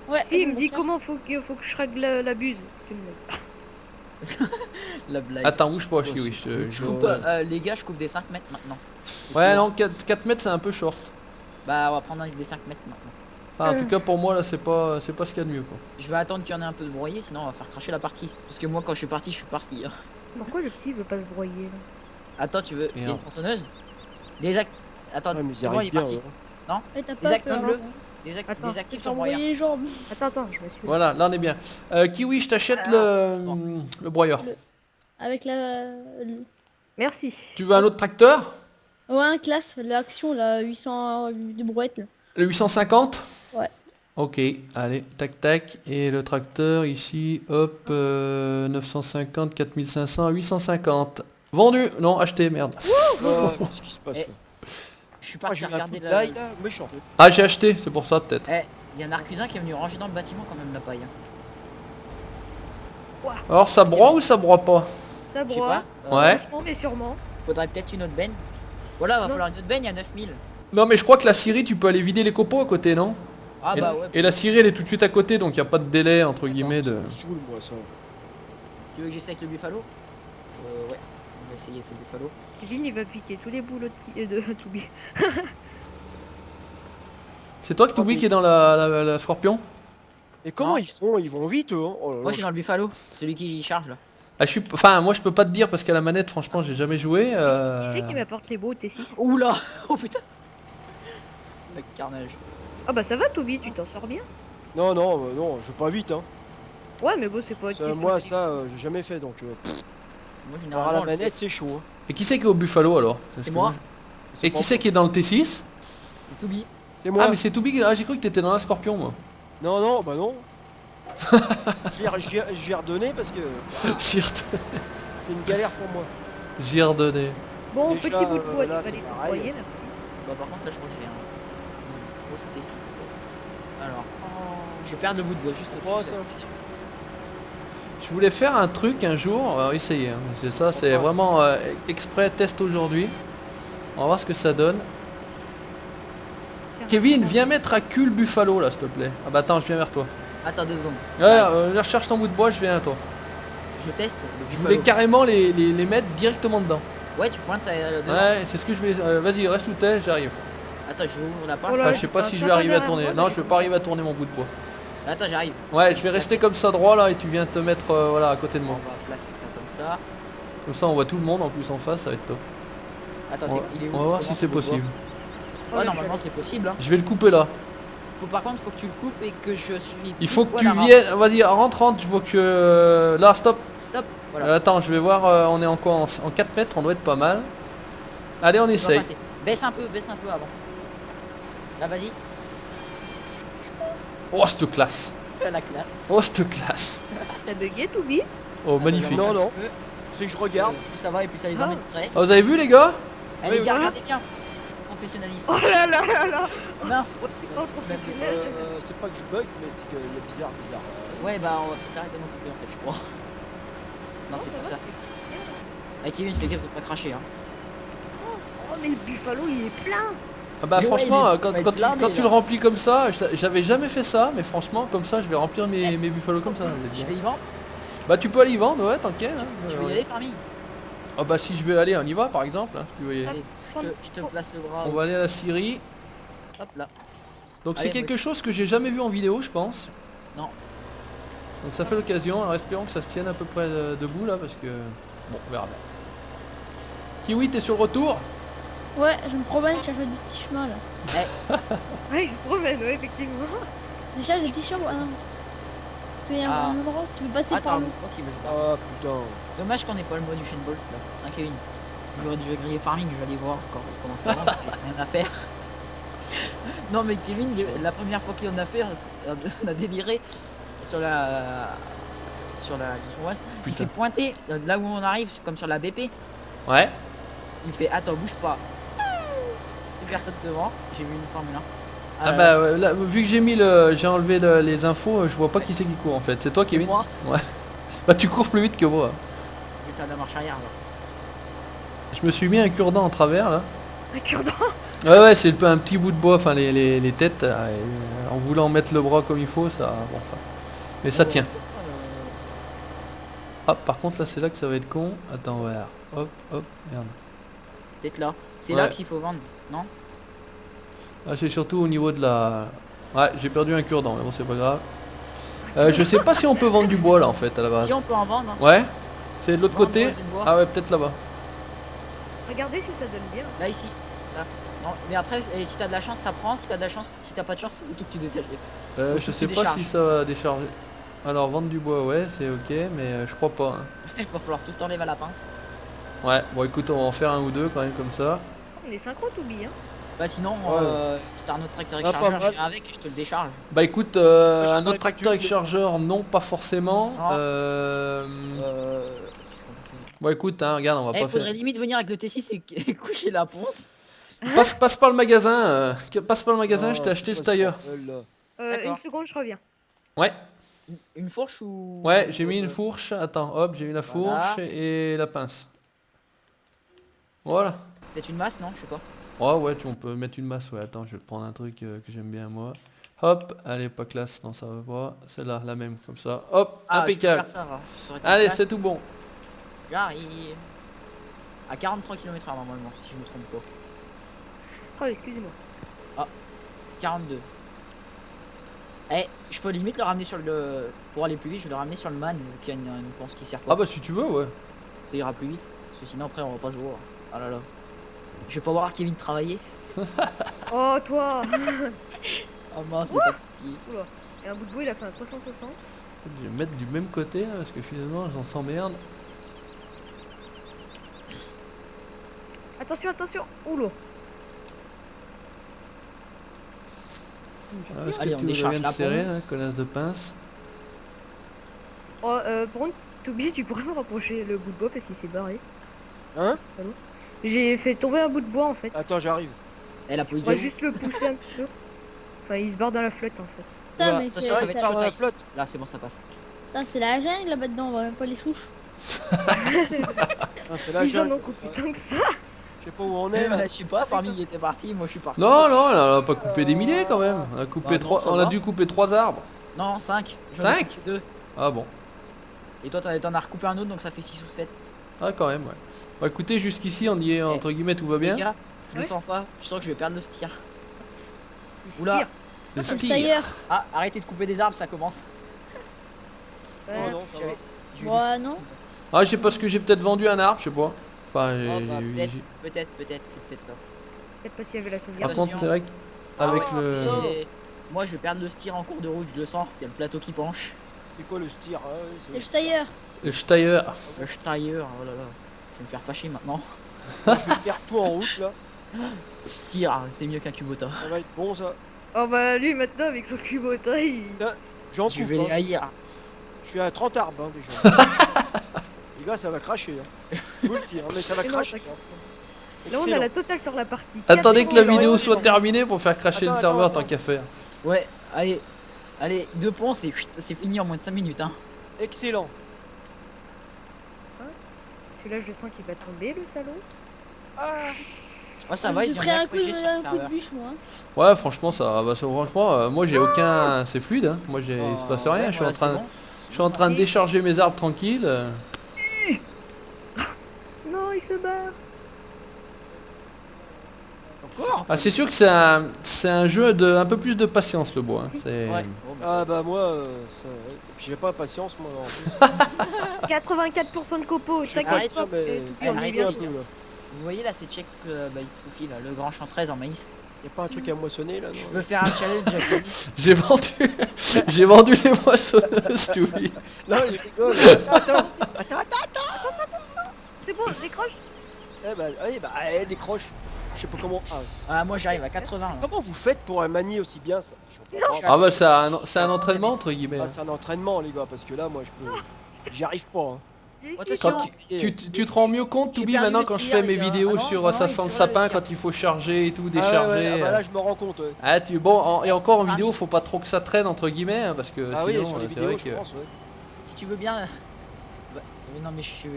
Ouais, Si, il me j'aime dit ça. comment faut que je règle la buse. C'est une blague. La blague. Attends bouge pas, oui, Je coupe, les gars, je coupe des 5 mètres maintenant. C'est Ouais court. non 4 mètres c'est un peu short. Bah, on va prendre des 5 mètres maintenant. Enfin en tout cas pour moi là c'est pas ce qu'il y a de mieux quoi. Je vais attendre qu'il y en ait un peu de broyé, sinon on va faire cracher la partie. Parce que moi, quand je suis parti, hein. Pourquoi le petit veut pas se broyer là? Attends, tu veux. Il y a une Merde. tronçonneuse. Attends, Ouais, mais ils c'est bon, il est arrivent bien. parti. hein. Eh, t'as pas Désactive-le. peur, hein. Attends, Désactive T'as ton broyeur. envoyé les jambes. Attends, je me suis. Voilà, là on est bien. Kiwi je t'achète Alors, le broyeur. Avec la... Merci. Tu veux un autre tracteur? Ouais, un classe, l'action, là, 800 de brouette, là. Le 850? Ouais. Ok, allez, tac tac. Et le tracteur ici, hop, 950, 4500, 850. Vendu! Non, acheté, merde. Qu'est-ce qui se passe Eh, là Je suis Ah, parti j'ai un coup regarder de la. taille, là, méchant. Ah, j'ai acheté, c'est pour ça peut-être. Eh, il y a un arcusin qui est venu ranger dans le bâtiment quand même la paille. Alors ça broie ou ça broie pas? Ça Je sais broie. pas. Ouais. Franchement, mais sûrement. Faudrait peut-être une autre benne. Voilà, va Non. falloir une autre benne, il y a 9000. Non mais je crois que la scierie tu peux aller vider les copeaux à côté, non? Ah et, bah ouais. et la scierie elle est tout de suite à côté donc il n'y a pas de délai entre guillemets de... Ça me saoule, moi, ça. Tu veux que j'essaie avec le buffalo? Ouais. On va essayer avec le buffalo. Kevin, il va piquer tous les boulots de Toubi. C'est toi que t'oublies qui est dans la scorpion? Et comment Non. ils font? Ils vont vite, eux, hein. Oh là là. Moi je suis dans le buffalo, celui qui charge là. Ah, enfin moi je peux pas te dire parce qu'à la manette franchement j'ai jamais joué. Qui c'est qui m'apporte les beaux T6? Oula. Oh putain. Le carnage. Ah bah ça va Toubi, tu t'en sors bien. Non, non, je vais pas vite, hein. Ouais, mais bon, c'est pas... Ça, moi, ça, j'ai jamais fait, donc... Moi alors, à généralement la on le manette, fait. c'est chaud, hein. Et qui c'est qui est au buffalo alors? Parce C'est que moi. Et qui c'est qui est dans le T6? C'est Toubi. C'est moi. Ah mais c'est Toubi, ah j'ai cru que t'étais dans la scorpion moi. Non, bah non. Je vais redonner parce que J'y c'est une galère pour moi. redonné. Bon, Déjà, petit bout de bois, là, tu vas c'est les tout pareil. broyer, merci. Bah par contre là je crois que j'ai un... Oh c'était ça. Alors, Oh. je vais perdre le bout de bois juste au-dessus. Oh, ça, ça. je suis sûr. Je voulais faire un truc un jour, on va essayer. Hein. C'est ça, c'est Pourquoi vraiment exprès test aujourd'hui. On va voir ce que ça donne. Kevin, viens mettre à cul le buffalo là s'il te plaît. Ah bah attends, je viens vers toi. Attends 2 secondes. Ouais, recherche ton bout de bois, je viens à toi. Je teste le Je buffalo. voulais carrément les mettre directement dedans. Ouais, tu pointes dedans. Ouais, c'est ce que je vais... Vas-y, reste où t'es, j'arrive. Attends, je vais ouvrir la porte. Oh là Ça, là, je sais pas ça si va je vais arriver à derrière tourner. moi, Non, mais je vais pas arriver à tourner mon bout de bois. Attends, j'arrive. Ouais, je vais rester comme ça droit là et tu viens te mettre voilà à côté de On moi. va placer ça comme ça. Comme ça on voit tout le monde en plus en face, ça va être top. Attends, On il est où va voir Comment si c'est on le voit possible. Ouais, normalement c'est possible. Hein. Je vais le couper là. Par contre, faut que tu le coupes et que je suis. Il faut que poil tu à ras. viennes... Vas-y, rentre, je vois que... Là, stop. Top. Voilà. Attends, je vais voir, on est en quoi en 4 mètres, on doit être pas mal. Allez, on Tu vas essaye. passer. Baisse un peu avant. Là, vas-y. Oh, cette classe. La classe. Oh, cette classe. T'as bugué Toubi? Oh, magnifique. Non, Un non. petit peu. C'est que je regarde. Plus ça va et plus ça les emmène près. Ah, vous avez vu les gars? Eh les Oui, gars, oui. regardez bien. Professionnalisme. Oh là là là là. Mince. Oh, c'est pas professionnel. C'est pas que je bug, mais c'est qu'il est bizarre. Ouais, bah on va peut-être arrêter de m'en couper en fait, je crois. Non, c'est pas ça. Eh Kevin, fais gaffe de pas cracher. Hein. Oh, mais le buffalo, il est plein. Ah bah Mais ouais, franchement, il est- quand, il va quand être tu, blindé, quand tu là. le remplis comme ça, j'avais jamais fait ça, mais franchement, comme ça, je vais remplir mes buffalos comme ça. je vais Je dire. vais y vendre. Bah tu peux aller y vendre, ouais, t'inquiète. hein. Tu veux y aller, Farming? Ah bah si je veux aller, on y va par exemple. hein, si tu veux y aller. Allez, je te place le bras. On va aller à la Syrie. Hop là. Donc c'est Allez, quelque moi, chose que j'ai jamais vu en vidéo, je pense. Non. Donc ça fait l'occasion, alors espérons que ça se tienne à peu près debout là, parce que... Bon, on verra bien. Kiwi, t'es sur le retour? Ouais, je me promène, je cherche des petits chemins, là. Ouais, il se promène, ouais, effectivement. Déjà, des petits chemins, hein. Tu es Ah. un endroit où tu veux passer Attends, par le là. moi qui veut se barrer. Ah putain. Dommage qu'on ait pas le mode du Shane Bolt là. Hein, Kevin? J'aurais dû griller Farming, je vais aller voir comment ça va. J'ai rien à faire. Non, mais Kevin, la première fois qu'il en a fait, on a déliré sur la. Sur la ligne. Il Putain. s'est pointé là où on arrive, comme sur la BP. Ouais. Il fait attends, bouge pas. Et personne devant. J'ai vu une Formule 1. Ah bah ouais, là, vu que j'ai enlevé les infos, je vois pas qui c'est qui court en fait. C'est toi c'est Kevin? moi. Bah tu cours plus vite que moi. J'ai faire de la marche arrière là. Je me suis mis un cure-dent en travers là. Un cure-dent. Ouais, c'est un petit bout de bois, enfin les têtes, en voulant mettre le bras comme il faut, ça. Bon, enfin. Mais ça tient. Ah, par contre, là, c'est là que ça va être con. Attends, voilà. Hop, hop, merde. Peut-être là. C'est Ouais. là qu'il faut vendre, non? Ah, c'est surtout au niveau de la... Ouais, j'ai perdu un cure-dent, mais bon, c'est pas grave. Je sais pas si on peut vendre du bois, là, en fait, à la base. Si on peut en vendre. Hein. Ouais. C'est de l'autre Vendre côté. du bois. Ah ouais, peut-être là-bas. Regardez si ça donne bien. Là ici. Là. Non, mais après, si t'as de la chance, ça prend. Si t'as de la chance, si t'as pas de chance, il faut tout que tu détaches. Faut Je que sais tu pas décharges. si ça va décharger. Alors, vendre du bois, ouais, c'est ok, mais je crois pas. Hein. Il va falloir tout enlever à la pince. Ouais, bon, écoute, on va en faire un ou deux quand même, comme ça. On est synchro tout bien. Bah sinon, Ouais. si t'as un autre tracteur Ah, pas chargeur, je mal. viens avec et je te le décharge. Bah écoute, je un ferai autre tracteur avec que tu- chargeur, non, pas forcément. Non. Qu'est-ce qu'on fait? Bon écoute, hein, regarde, on va Il pas faudrait faire... limite venir avec le T6 et coucher la ponce. Passe par le magasin, passe par le magasin, je t'ai Ah, acheté le c'est quoi ce tailleur. bordel, là D'accord. Une seconde, je reviens. Ouais, Une fourche ou... ouais, j'ai mis une fourche, attends, hop, j'ai mis la Voilà. fourche et la pince. Voilà. Peut-être une masse, non? Je sais pas. Ouais, on peut mettre une masse, ouais, attends, je vais prendre un truc que j'aime bien moi. Hop, allez, pas classe, non ça va pas. Celle-là, la même, comme ça. Hop, Ah, je peux impeccable. faire ça, va. Ça aurait été Allez, classe. c'est tout bon. J'arrive. À 43 km/h normalement, si je me trompe pas. Oh, excusez-moi. 42. Eh, je peux limite le ramener sur le... Pour aller plus vite, je vais le ramener sur le man, vu qu'il y a une ponce qui sert pas. Ah bah si tu veux, ouais. Ça ira plus vite. Parce que sinon après on va pas se voir. Ah là là. Je vais pas voir Kevin travailler. Oh, toi. Oh mince, j'ai pas de pied. Oula. Et un bout de bois, il a fait un 360. Je vais me mettre du même côté là, parce que finalement j'en sens merde. Attention, attention. Oula. Ah, est-ce Allez, que on tu voudrais décharge bien la te serrer, ponce. hein, connasse de pince. Oh, par contre, Toby, tu pourrais me rapprocher le bout de bois parce qu'il s'est barré. Hein? Salaud. J'ai fait tomber un bout de bois en fait. Attends, j'arrive. Eh, la On police. va juste le pousser un petit peu. Enfin, il se barre dans la flotte en fait. Putain, Oula, mais attention, c'est ça va être Par chaud. la flotte. Là, c'est bon, ça passe. putain, c'est la jungle là-bas dedans, on voit même pas les souches. Ah, c'est là, Ils en j'ai- ont coupé tant que ça. Je sais pas où on Eh est. bah, là. je sais pas, Farming il était parti, moi je suis parti. Non, non, on a pas coupé des milliers quand même. On a coupé Bah non, trois, ça on a va. dû couper 3 arbres. Non, 5. 5? 2. Ah bon. Et toi t'en as recoupé un autre donc ça fait 6 ou 7. Ah quand même, ouais. Bah écoutez, jusqu'ici on y est entre guillemets, tout va Les bien. gars, je le Ouais. sens pas. Je sens que je vais perdre le steer. Il Oula. tire. Le Le steer. tailleur. Ah, arrêtez de couper des arbres, ça commence. Oh Ouais. non, ça va. J'ai eu Ouais, non. Ah, je sais pas ce que j'ai peut-être vendu un arbre, je sais pas. Enfin, des- Oh, j'ai- bah, j'ai- peut-être, c'est peut-être ça. Peut-être pas s'il y avait la Par sauvegarde. Attention. contre, c'est vrai qu'avec Ah ouais, le... et moi je vais perdre le steer en cours de route, je le sens. Il y a le plateau qui penche. C'est quoi le steer? Ah, ouais, C'est c'est- le tailleur. Le Steyr. Le Steyr, oh là là. Je vais me faire fâcher maintenant. Je vais faire tout en route là. Steer, c'est mieux qu'un Kubota. Ça va être bon ça. Oh bah lui maintenant avec son Kubota il... J'en Je coupe. vais les Hein. haïr. Je suis à 30 arbres hein, déjà. Les gars, ça va cracher. Hein. Je vous le dis, hein, mais ça va Et non, cracher. t'inquiète. Hein. Là on a Excellent. la totale sur la partie. Attendez que la 4 vidéo ouais, soit ouais. terminée pour faire cracher le Attends, serveur attends, tant qu'à faire. Ouais, allez. Allez, 2 ponts, c'est fini en moins de 5 minutes. Hein. Excellent. Celui-là je sens qu'il va tomber le salaud. Ah, Oh, ça va, J'ai ils ont pris bien un coup corrigé sur le de serveur. bûche, moi. Ouais, franchement, ça va. Franchement, moi j'ai aucun... C'est fluide, hein. Moi j'ai... il se passe rien, Ouais, je suis voilà, en train... c'est bon. Je suis en train de décharger mes arbres tranquille. Non il se barre. encore? Ah, c'est sûr que c'est un jeu de un peu plus de patience le bois. Hein. C'est... Ouais. Bon, bah, Ah bah moi, ça... Et puis j'ai pas patience moi. En plus. 84% de copeaux, Je sais pas t'inquiète ça, pas. mais Tout ça est me arrêtez fait bien. un peu là. Vous voyez là, c'est check by là, le grand champ 13 en maïs. Y'a pas un truc à moissonner là non Je veux faire un challenge avec J'ai vendu... j'ai vendu les moissonneuses, tout oui. Non, je rigole. Attends. C'est bon, décroche. Décroche. Je sais pas comment. Ah, Ah, moi j'arrive à 80 là. comment vous faites pour manier aussi bien ça? Je comprends pas. Ah bah c'est un entraînement entre guillemets. Ah, Hein. c'est un entraînement les gars parce que là moi j'y arrive pas. Hein. Viens ici, Attention. Quand Jean. tu te rends mieux compte, J'ai Toubi, perdu maintenant le quand je tir, fais mes les gars. vidéos Ah non, sur non, ça il sent faut le le sapin tir. quand il faut charger et tout, Ah décharger. ouais, bah là je me rends compte. Ouais. Ah tu bon et encore en Ah, vidéo mais- faut pas trop que ça traîne entre guillemets hein, parce que Ah oui, sinon sur les c'est vidéos vrai je que pense. Ouais. Si tu veux bien. Bah, mais non, mais je suis.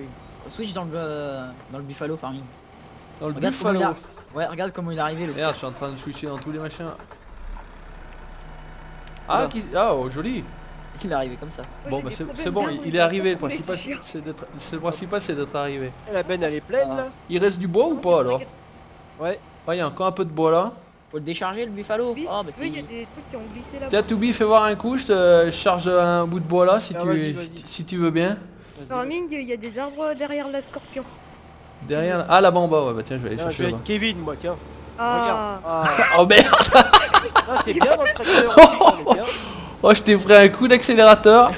switch dans le Buffalo Farming. Dans le Regarde comment Buffalo. Ouais, regarde comment il est arrivé le Merde, je cerf. suis en train de switcher dans tous les machins. Ah, oh, joli. Il est arrivé comme ça. Moi, Bon, j'ai bah des c'est problèmes bon, d'armes, il je est vais arrivé. Le pas rouler, principal, c'est chiant. c'est d'être arrivé. La benne elle est pleine là. Il reste du bois ou pas alors? Ouais. Ouais, il y a encore un peu de bois là. Faut le décharger le Buffalo. Bis, Oh bah c'est oui, il y a easy. des trucs qui ont glissé là. Tiens, Toubi, fais voir un coup. Je charge un bout de bois là si, Ah, vas-y. si tu veux bien. Vas-y. Farming, il y a des arbres derrière la scorpion. Derrière. Ah, là-bas en bas. Ouais, bah tiens, je vais aller Tiens, je chercher vais là-bas. avec Kevin moi tiens. Ah, Regarde. Ah, Oh merde. ah, c'est bien votre tracteur aussi, on est bien. Oh, je t'ai pris un coup d'accélérateur.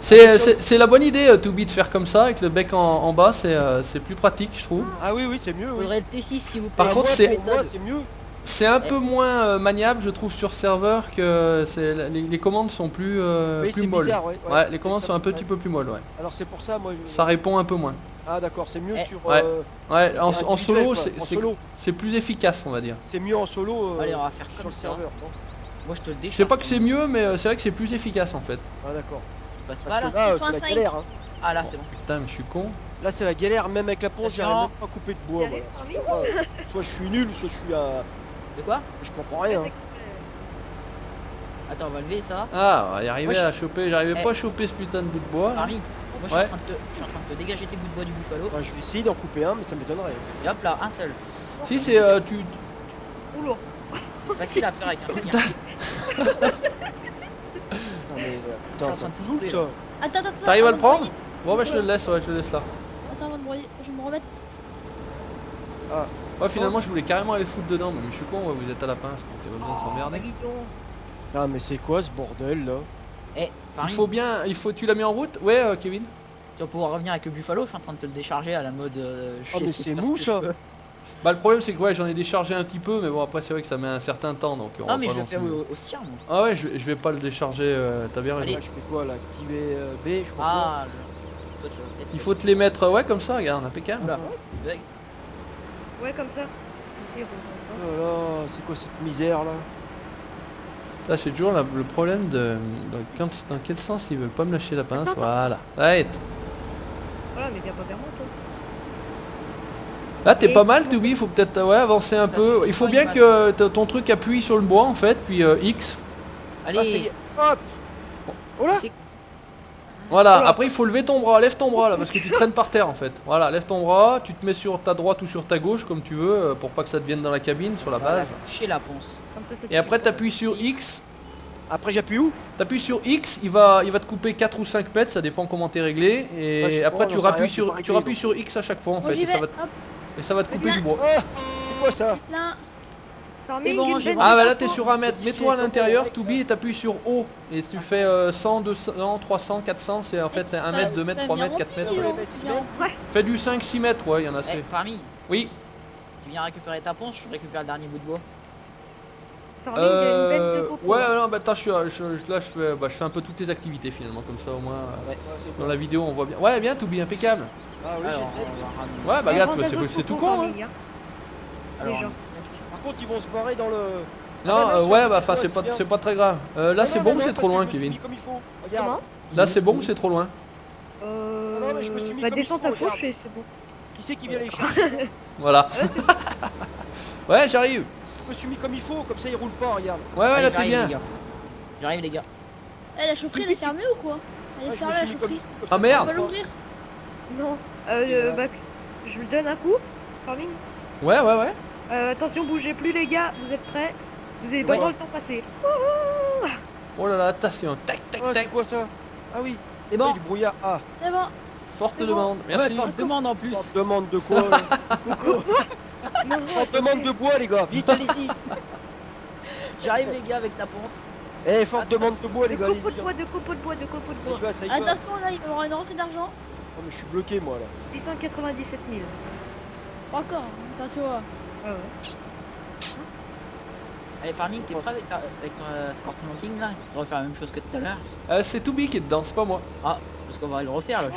C'est la bonne idée, Toubi, de faire comme ça avec le bec en bas. C'est plus pratique, je trouve. Ah oui, c'est mieux. Oui. Faudrait le T6 s'il vous plaît. Par contre, Moi, c'est- pour moi, c'est mieux. C'est un peu moins maniable, je trouve, sur serveur que les commandes sont plus, Oui, plus c'est molles. bizarre, ouais. Ouais, les commandes Ça, sont un c'est petit vrai. peu plus molles, ouais. Alors c'est pour ça, moi. Ça répond un peu moins. Ah d'accord, c'est mieux Eh, sur. ouais. Ouais, en individuel, solo, quoi. c'est En solo. c'est plus efficace, on va dire. C'est mieux en solo. Allez, on va faire sur comme le ça. serveur. Non Moi je te le Je décharge. sais pas que c'est mieux, mais c'est vrai que c'est plus efficace en fait. Ah d'accord. Tu passes pas Parce là. que là, c'est la 85. galère. Hein. Ah là c'est bon. Putain, mais je suis con. Là, c'est la galère, même avec la ponce, Attention. j'arrive même pas à couper de bois. il y a Voilà. les Farming. Soit je suis nul, soit je suis à. De quoi? Je comprends rien. hein. Attends, on va lever ça. Ah, on va y arriver Moi, à choper. J'arrivais Eh. pas à choper ce putain de bout de bois. là. Farming. Moi je Ouais. suis en train de te dégager tes bouts de bois du Buffalo. Enfin, je vais essayer d'en couper un, mais ça m'étonnerait. Et hop là, un seul. Si, c'est. Oula. C'est facile à faire avec un tir. Non, mais, Je suis putain, en ça train de me tout saoule, couper, ça. là. Attends. T'arrives à avant le de prendre? broyer. Bon, bah je te le laisse, ouais, je te laisse là. Attends, avant de broyer, je vais me remettre. Ouais, finalement, je voulais carrément aller foutre dedans, mais je suis con, ouais, vous êtes à la pince, donc il y a pas besoin de s'emmerder. Ah, mais c'est quoi ce bordel là? Eh, Il Farming, faut bien. Tu l'as mis en route? Ouais, Kevin? tu vas pouvoir revenir avec le Buffalo. Je suis en train de te le décharger à la mode. Je Oh, mais essayer de c'est faire ce mou, que ça. je peux. Bah le problème c'est que ouais j'en ai déchargé un petit peu mais bon après c'est vrai que ça met un certain temps donc on va Non, mais pas je le non fais plus- au stir, moi. Ah ouais je vais pas le décharger, t'as bien raison. Allez. Ah, je fais quoi là? Activer B, je crois. Ah, toi tu vas peut-être. Il faut te les mettre ouais comme ça, regarde, impeccable. Oula, bug. Ouais, comme ça. Comme ça, il Oh là là, c'est quoi cette misère là? Là c'est toujours le problème de dans quel sens il veut pas me lâcher la pince, Attends. voilà. Ouais. Voilà, mais viens pas vers moi, toi. Là t'es Et pas mal si- Toubi, il faut peut-être ouais avancer un Ça peu. suffit Il faut pas, bien il que ton truc appuie sur le bois en fait, puis X. Ah, ça y Allez, est. Hop! Oh là! c'est- Voilà, Voilà. après il faut lever ton bras, lève ton bras là parce que tu traînes par terre en fait. Voilà, lève ton bras, tu te mets sur ta droite ou sur ta gauche comme tu veux pour pas que ça te vienne dans la cabine sur la base. Chez la ponce. Comme ça, Et après t'appuies sur X, Après, j'appuie où? t'appuies sur X, il va te couper 4 ou 5 mètres, ça dépend comment t'es réglé. Et Ouais, je sais après pas, tu j'en sais rien, rappuies je suis sur pas réglé, donc. sur X à chaque fois en Bon, fait j'y et vais. ça, Hop, va te couper du bois. Ah! C'est quoi ça? là. Farming, C'est bon, une j'ai benne Ah de bah là coco. t'es sur un mètre, mets-toi à l'intérieur, t'oublies et t'appuies sur O. Et tu fais 100, 200, 300, 400, c'est en fait 1 mètre, 2 mètres, 3 mètres, 4 mètres. Ouais. Fais du 5-6 mètres, ouais, il y en a Eh, assez. Farming, Oui. tu viens récupérer ta ponce, je récupère le dernier bout de bois. Farming, il y a une benne de coco. Ouais, non, bah attends, je fais un peu toutes tes activités finalement, comme ça au moins Ouais. dans la vidéo on voit bien. Ouais, bien, Toubi, impeccable. Ah oui, Alors, j'essaie. on va ramener Ouais, ça. bah regarde, Randage toi, de c'est tout coco, con, hein. Farming, Alors, déjà. presque. Par contre, ils vont se barrer dans le. Non, Ah, bien sûr, ouais, bah enfin, ouais, c'est c'est pas, bien. c'est pas très grave. Là, Ah c'est non, bon non, ou c'est non, trop parce loin, que je me suis Kevin? mis comme il faut. Regarde. Comment Là, c'est bon ou c'est trop loin? non, mais je me suis mis Bah comme il descends faut, ta regarde. fourche et c'est bon. Qui c'est qui vient les chercher? Voilà. Ouais, j'arrive. Je me suis mis comme il faut, comme ça ils roulent pas, regarde. Ouais, ouais, Allez, là, t'es j'arrive, bien. les gars. J'arrive les gars. Eh, la chaufferie, elle est fermée ou quoi? Elle Ouais, est je me fermée, suis la mis comme il chaufferie. faut. comme Ah, ça, merde. On va l'ouvrir. Non. Bah, je lui donne un coup. Farming. Ouais, ouais, ouais. Attention, bougez plus, les gars. Vous êtes prêts? Vous avez pas Ouais. le droit le temps passer. Oh là là, attention. Tac, tac, Ah, tac. c'est quoi ça? Ah oui, C'est ouais, bon. du brouillard. Ah, C'est bon. Forte C'est bon. demande. Ouais, Merci. forte demande en plus. on demande de quoi? On demande de bois, les gars. Vite, allez-y. J'arrive les gars avec ta ponce. Eh, forte Attends, demande de bois, De les gars, copeaux de allez-y. bois, de copeaux de bois, de copeaux de Ça y bois. va, ça y va. Attention, là, il va y avoir une rentrée d'argent. Oh, mais je suis bloqué, moi, là. 697 000. Pas encore. Attends, tu vois. Ah ouais. Allez, Farming, t'es prêt avec ton Scorpion King là? Il faudrait faire la même chose que tout à l'heure. C'est Toubi qui est dedans, c'est pas moi. Ah, parce qu'on va le refaire là. Je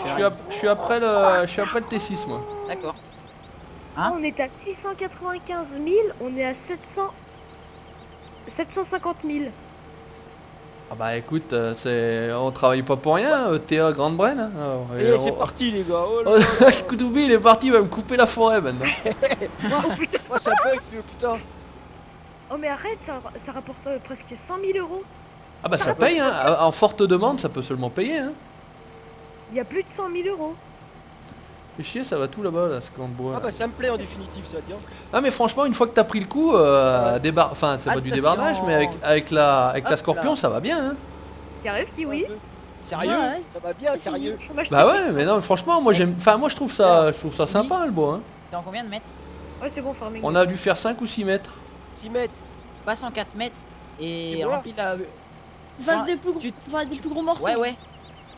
suis après le T6, moi. D'accord. Ah, Hein? on est à 695 000, on est à 750 000. Ah bah écoute, on travaille pas pour rien, ETA Grande Brenne. Hein. Et c'est parti les gars. Oh là Oh, là. Koutoubi il est parti, il va me couper la forêt maintenant. Moi ça bug putain. Oh mais arrête, ça rapporte presque 100 000 euros. Ah bah ça paye, hein. En forte demande ça peut seulement payer. Hein. Il y a plus de 100 000 euros. Fais chier, ça va tout là-bas là, ce camp de bois. Ah Là. bah ça me plaît en définitive ça tiens. Ah mais franchement, une fois que t'as pris le coup, enfin c'est pas du Attention. débardage, mais avec la Hop Scorpion là. ça va bien. Hein. Qui arrive, Kiwi? Sérieux? Ouais. Ça va bien, sérieux. Je m'achète Bah des- ouais, mais non, mais franchement, moi j'aime, enfin moi je trouve ça sympa hein, le bois. Hein. T'es en combien de mètres? Ouais, c'est bon, Farming. On a dû faire 5 ou 6 mètres. 6 mètres. Passe en 4 mètres et Et voilà. remplis la. Enfin, des plus gros, tu- enfin, des plus gros morceaux. Ouais, ouais.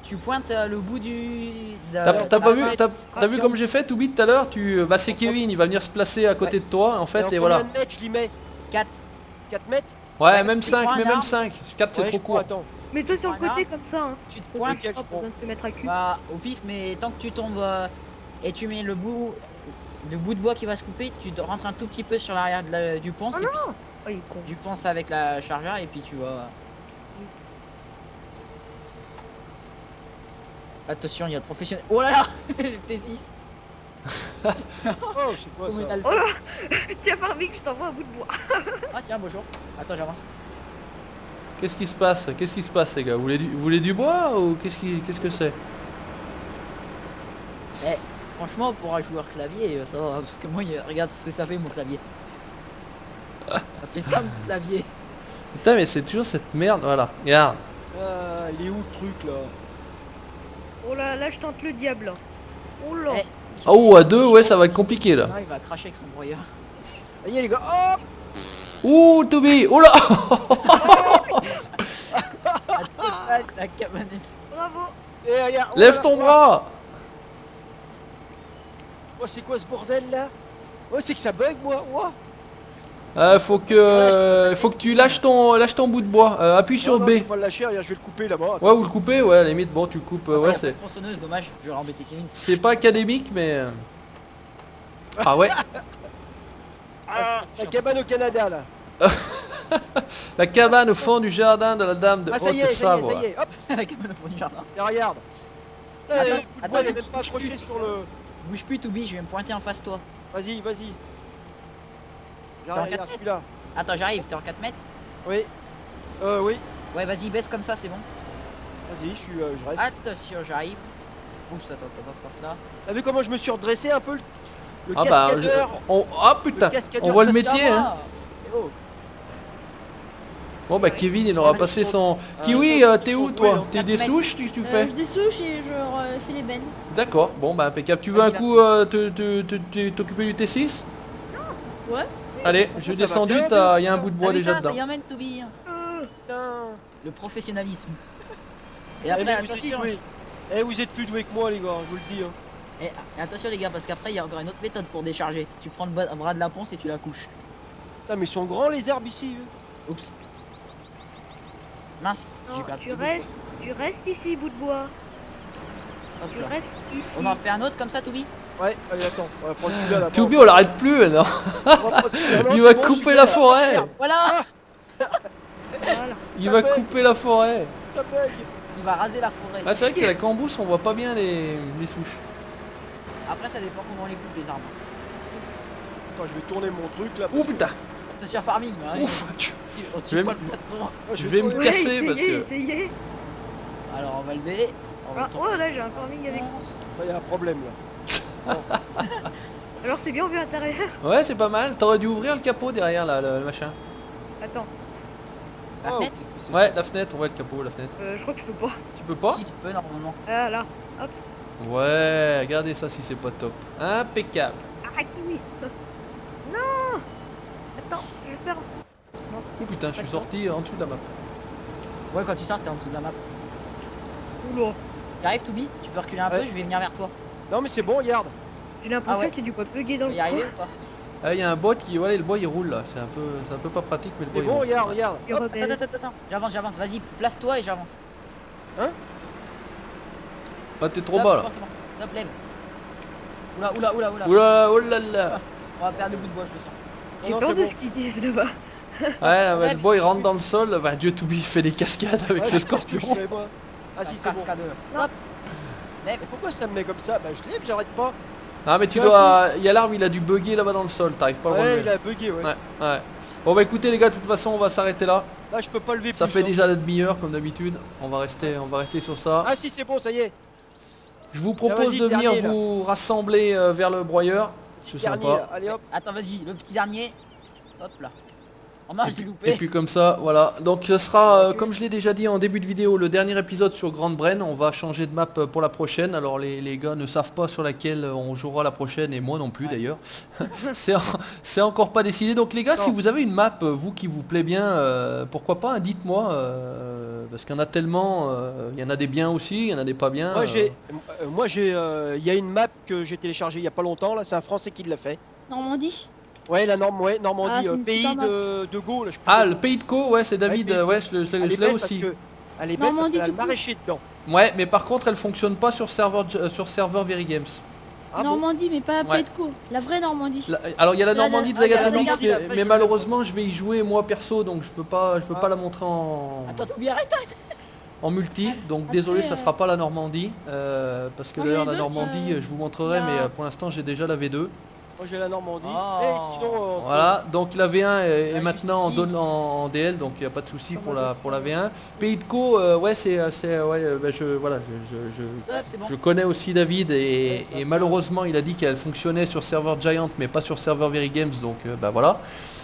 Tu pointes le bout du. T'as pas vu, t'as vu comme j'ai fait tout vite tout à l'heure, bah c'est Kevin, il va venir se placer à côté de toi en fait et voilà. Combien de mètres je l'y mets? 4. 4 mètres? Ouais, même tu 5, prends mais un même arbre. 5. 4 c'est Ouais, trop je prends, court. attends. Mets-toi sur le Voilà. côté comme ça. Hein. Tu te Faut pointes. lequel Pas je prends? besoin de te mettre à cul. Bah, au pif, mais tant que tu tombes et tu mets le bout de bois qui va se couper, tu rentres un tout petit peu sur l'arrière du ponce Oh et puis Oh, il est con. du ponce avec la chargeur et puis tu vas. Attention, il y a le professionnel. Oh là là, le T6. Oh, c'est quoi Comment il a ça? le- Oh là Tiens, Farming, je t'envoie un bout de bois. Ah tiens, bonjour. Attends, j'avance. Qu'est-ce qui se passe? Qu'est-ce qui se passe les gars? Vous voulez du bois ou qu'est-ce que c'est? Eh, franchement, pour un joueur clavier, ça va, parce que moi, regarde ce que ça fait mon clavier. Ça fait ça mon clavier. Putain mais c'est toujours cette merde, voilà. Regarde. Ah, il est où le truc là? Oh là, là, je tente le diable. Oh là. Eh, Oh à 2 ouais ça va être compliqué là. Sinon, il va cracher avec son broyeur. Ça y est les gars. Oh! Ouh Toby! Oh là. La cabane. Bravo. Et regarde. oh Lève là ton là. bras! Oh, c'est quoi ce bordel là? Oh, c'est que ça bug moi. Oh. Faut que tu lâches ton bout de bois. Appuie sur Non, B. je vais pas le lâcher, regarde, je vais le couper là-bas. Ouais ou le couper, ouais à la limite bon tu le coupes, ouais c'est. Tronçonneuse, dommage, je vais embêter Kevin. C'est pas académique mais. Ah ouais. Ah, c'est la cabane au Canada là. La cabane au fond du jardin de la dame de Ah, ça y est, ça y est, Haute-Savoie. ça y est. Hop, La cabane au fond du jardin. et regarde. Attends, Eh, le coup de attends, poing, il est tu même pas bouges accroché plus. sur le. Bouge plus, Toubi, je vais me pointer en face de toi. Vas-y, vas-y. Dans J'arrive, quatre regarde, je suis là. Attends, j'arrive, t'es en 4 mètres. Oui. Oui. Ouais, vas-y, baisse comme ça, c'est bon. Vas-y, je reste. Attention, j'arrive. Oups, attends, pas dans ce sens-là. T'as vu comment je me suis redressé un peu le Ah bah cascadeur. ah putain, cascadeur on voit le Attention métier à hein. moi. Eh oh. Bon bah Kevin il aura Ouais, passé c'est son. sur- Kiwi t'es où toi? oui, T'es 4 des mètres. souches tu fais? Je dessouche et genre je fais les bennes. D'accord, bon bah impeccable. Tu veux Vas-y, un là, coup t'occuper du T6? Ouais. Allez, je ça va descendu, bien, il y a un bout de bois T'as vu déjà ça, ça dedans. y emmène, Toubi. Putain. Le professionnalisme. Et Eh, après, mais vous êtes attention. doués. Eh, vous êtes plus doués que moi les gars, je vous le dis. Hein. Et attention les gars, parce qu'aperès il y a encore une autre méthode pour décharger. Tu prends le bras de la ponce et tu la couches. Putain, mais ils sont grands les herbes ici. Oups. Mince, j'ai Non, perdu. tu le bout de restes, tu restes ici, bout de bois. bois. Hop Tu là. restes ici. On en fait un autre comme ça, Toubi? Ouais, allez, attends, on va prendre celui-là là. Toubi on l'arrête plus non. Il va couper la forêt. Voilà. Voilà. Il Ça va bug. couper la forêt. Ça bug. Il va raser la forêt. Ah c'est vrai que c'est la cambousse, on voit pas bien les souches. Après, ça dépend comment on les coupe les arbres. Attends, je vais tourner mon truc là. Oh putain. Attention à farming, hein. Ouf. On Je vais tue pas me- le patron. je vais me tourner- casser Ouais, parce essayez, que- essayez. Alors, on va lever. On va Ah, tourner. oh là, j'ai un farming avec. Il y a un problème là. Alors c'est bien, on vient à l'intérieur. Ouais c'est pas mal, t'aurais dû ouvrir le capot derrière là, le machin. Attends, La Oh, fenêtre c'est- Ouais la fenêtre, ouais le capot, la fenêtre. je crois que je peux pas. Tu peux pas? Si, tu peux normalement. Ah là. Ouais, regardez ça si c'est pas top. Impeccable. Ah, Kiwi. Non. Attends, je vais faire. Oh putain, je suis sorti en dessous de la map. Ouais, quand tu sors, t'es en dessous de la map. Oula. T'arrives, Toubi? Tu peux reculer un peu, Ouais. je vais venir vers toi. Non, mais c'est bon, regarde. J'ai l'impression Ah ouais. qu'il y a du bois bugué dans On le va y arriver coin. ou pas? Ah, il y a un bot qui, voilà, le bois il roule là. C'est un peu pas pratique, mais le bois C'est il bon, roule. regarde, regarde. Il Hop, rebelle. Attends. J'avance. Vas-y, place-toi et j'avance. Ah, t'es trop Top, bas c'est là. bon, c'est bon. Top, lève. Oula. Oula, oh là là. On va perdre le bout de bois, je le sens. J'ai non, peur c'est de bon. ce qu'ils disent là-bas. Ouais, le bois il rentre dans le sol, bah Dieu to be fait des cascades avec Ouais, ce je sais pas ce que scorpion. je fais, moi. Ah C'est si, un c'est bon. cascadeur. Non. Hop. Lève. Mais pourquoi ça me met comme ça? Bah je lève, j'arrête pas. Non mais tu Ouais, dois... Il y a l'arbre, il a dû bugger là-bas dans le sol, t'arrives pas à le Ouais, relever. il a bugué, ouais. Ouais. Bon bah écoutez les gars, de toute façon on va s'arrêter là. Là, je peux pas lever Ça plus. fait hein. déjà la demi-heure comme d'habitude. On va rester sur ça. Ah si, c'est bon, ça y est. Je vous propose vas-y, de venir dernier, là. vous rassembler vers le broyeur. C'est Dernier, sympa. là. Allez hop. Attends, vas-y, le petit dernier. Hop là. Oh mince, j'ai Et loupé. puis comme ça, voilà. Donc ce sera, comme je l'ai déjà dit en début de vidéo, le dernier épisode sur Grande Brenne. On va changer de map pour la prochaine. Alors les gars ne savent pas sur laquelle on jouera la prochaine, et moi non plus Ouais. d'ailleurs. C'est encore pas décidé. Donc les gars, si Non. vous avez une map, vous qui vous plaît bien, pourquoi pas, hein, dites-moi. Parce qu'il y en a tellement, il y en a des biens aussi, il y en a des pas bien. Moi j'ai, il y a une map que j'ai téléchargée il y a pas longtemps là, c'est un Français qui l'a fait. Normandie. Ouais, Normandie, Ah, c'est une pays super map. de Go là. Je sais Ah, plus. le pays de Co, ouais, c'est David, Ouais, ouais, je Elle est l'ai belle aussi. parce que- Elle est belle parce Normandie, qu'elle a le tout court. maraîcher dedans. Ouais, mais par contre, elle fonctionne pas sur serveur Very Games. Ah bon. Normandie, mais pas Ouais. Pays de Co. La vraie Normandie. Alors il y a la Là, Normandie de il y a la Zagatomix, Normandie, là, mais je- malheureusement je vais y jouer moi perso, donc je veux pas Ah. la montrer Attends, Toby, arrête. en multi, donc Après, désolé ça sera pas la Normandie, parce que Non, mais d'ailleurs les la autres, Normandie je vous montrerai, là- mais pour l'instant j'ai déjà la V2. Moi j'ai la Normandie. Oh. Et sinon, Voilà, donc la V1 est La maintenant justice. en DL, donc il n'y a pas de souci pour la V1. Pays de Co, ouais Stop, c'est bon. je connais aussi David et malheureusement il a dit qu'elle fonctionnait sur serveur Giant mais pas sur serveur Very Games, donc bah voilà.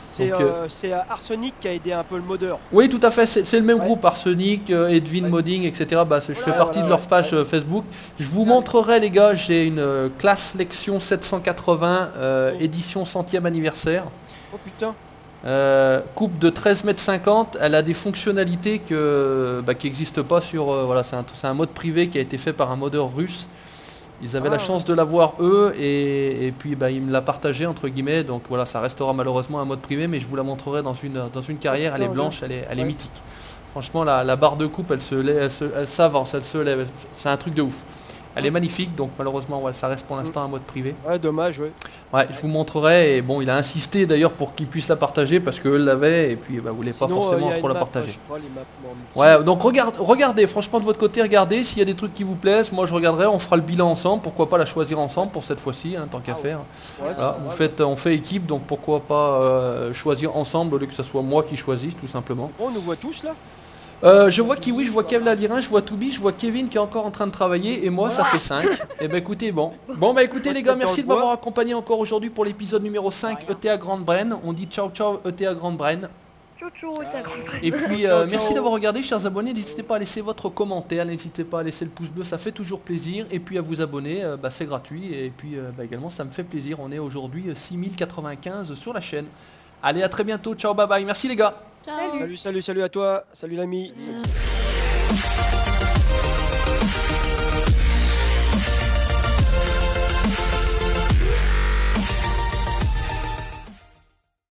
c'est donc, Arsenic qui a aidé un peu le modeur. Oui, tout à fait, c'est le même Ouais. groupe, Arsenic, Edwin Ouais. Modding, etc. Bah, je fais Voilà, partie de voilà, leur page Facebook. Je vous montrerai les gars, j'ai une classe Lexion 780, édition 100e anniversaire. Oh putain. Coupe de 13,50 m, elle a des fonctionnalités qui n'existent pas sur... voilà, c'est un mode privé qui a été fait par un modeur russe. Ils avaient la chance de l'avoir eux et puis bah, ils me l'a partagé entre guillemets, donc voilà, ça restera malheureusement un mode privé, mais je vous la montrerai dans une carrière. Elle est blanche, elle est Ouais. mythique. Franchement la barre de coupe elle s'avance, elle se lève, c'est un truc de ouf. Elle est magnifique, donc malheureusement ouais, ça reste pour l'instant un mode privé. Ouais, dommage, ouais. Ouais, je vous montrerai, et bon il a insisté d'ailleurs pour qu'il puisse la partager parce qu'eux l'avaient et puis bah, vous voulez pas Sinon, forcément il y a trop une la map, partager. je sais pas, les maps Normandie. Ouais, donc regardez, franchement de votre côté, regardez, s'il y a des trucs qui vous plaisent, moi je regarderai, on fera le bilan ensemble, pourquoi pas la choisir ensemble pour cette fois-ci, hein, tant qu'à Ah ouais. faire. Ouais, Voilà, on fait équipe, donc pourquoi pas choisir ensemble au lieu que ce soit moi qui choisisse, tout simplement. On nous voit tous là. Je vois Kiwi, je vois Kev Lavirin, je vois Toubi, je vois Kevin qui est encore en train de travailler, et moi ça fait 5. Et bah écoutez, bon bah écoutez les gars, merci de m'avoir accompagné encore aujourd'hui pour l'épisode numéro 5 ETA Grande Brenne. On dit ciao ciao ETA Grande Brenne. Ciao, ciao, t'as compris. Et puis Ciao, merci ciao. d'avoir regardé, chers abonnés, n'hésitez pas à laisser votre commentaire, n'hésitez pas à laisser le pouce bleu, ça fait toujours plaisir, et puis à vous abonner, c'est gratuit, et puis également ça me fait plaisir, on est aujourd'hui 6095 sur la chaîne. Allez, à très bientôt, ciao, bye bye, merci les gars. Ciao. Salut à toi. Salut l'ami. Salut.